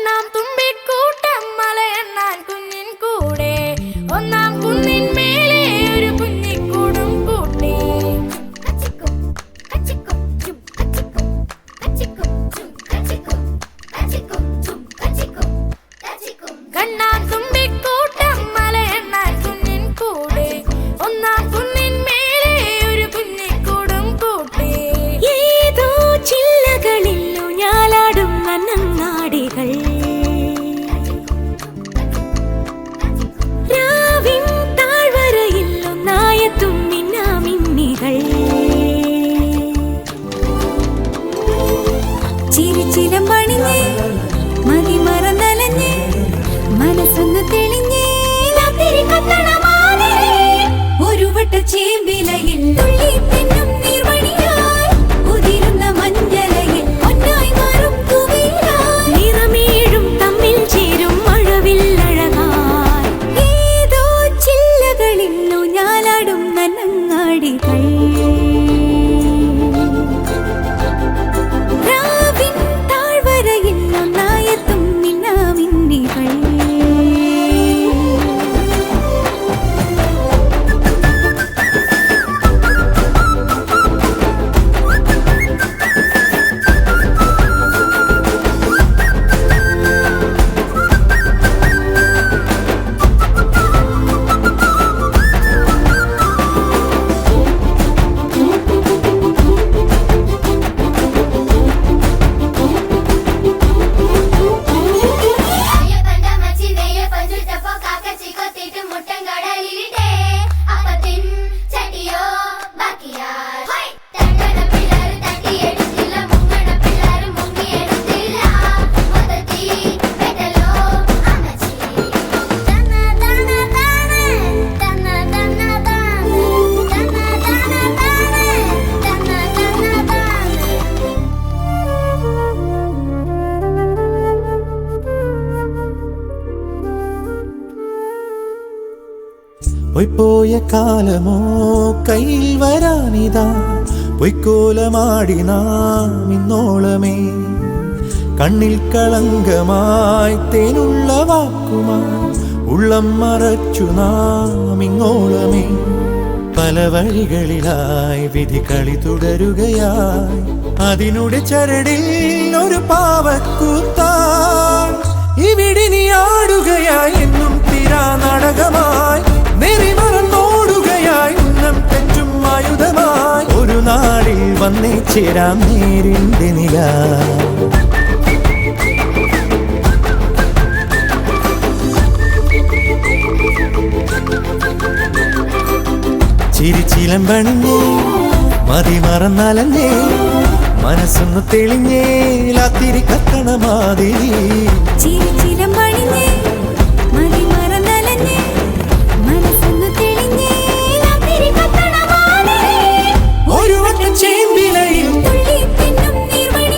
കണ്ണാം തുമ്പിക്കൂട്ടം മലയെണ്ണാൻ കുഞ്ഞിൻ കൂടെ ഒന്നാം കുന്നിൻ മേലെ ഒരു കുഞ്ഞിക്കൂടും കൂട്ടി കണ്ണാം തുമ്പിക്കൂട്ടം മലയെണ്ണാൻ കുഞ്ഞിൻ കൂടെ ഒന്നാം കുന്നിൻ മേലെ ഒരു കുഞ്ഞിക്കൂടും കൂട്ടി ഏതോ ചില്ലകളിൽ ഊഞ്ഞാലാടും നന്നങ്ങാടികൾ രാവിൻ താഴ്വരയിൽ ഒന്നായെത്തും മിന്നാമിന്നികൾ ചിരിച്ചിലം പണിഞ്ഞ് മതി മറന്നലഞ്ഞ് മനസ്സൊന്ന് തെളിഞ്ഞ് ഒരു വട്ട ചേമ്പിലയിൽ തുള്ളി തെന്നും നീർമണിയായി ഉതിരുന്ന മഞ്ഞലയിൽ ഒന്നായി മാറും കുയിലായി നിറമേഴും തമ്മിൽ ചേരും മഴവില്ലഴകായി ഏതോ ചില്ലകളിൽ ഊഞ്ഞാലാടും നന്നങ്ങാടികൾ രാവിൻ താഴ്വരയിൽ ഒന്നായെത്തും മിന്നാമിന്നികൾ പോയ കാലമോ കയ്യിൽ വരാനിതാ പൊയ്ക്കോലമാടി നാം ഇന്നോളമേ കണ്ണിൽ കളങ്കമായി തേനുള്ള വാക്കുമായി ഉള്ളം മറച്ചു നാം ഇങ്ങോളമേ പല വഴികളിലായി വിധി കളി തുടരുകയായി അതിനുടെ ചരടിൽ ഒരു പാവക്കൂത്താൻ ഇവിടെ നീ ആടുകയായി എന്നും തീരാ നാടകമായി നെറിമറന്നോടുകയായി ഉന്നം തെറ്റും ആയുധമായി ഒരു നാളിൽ വന്നേ ചേരാം നേരിന്റെ നില ചിരിച്ചിലം പണിഞ്ഞേ മതി മറന്നാലഞ്ഞേ മനസ്സൊന്ന് തെളിഞ്ഞേ ലാത്തിരി കത്തണ മാതിരി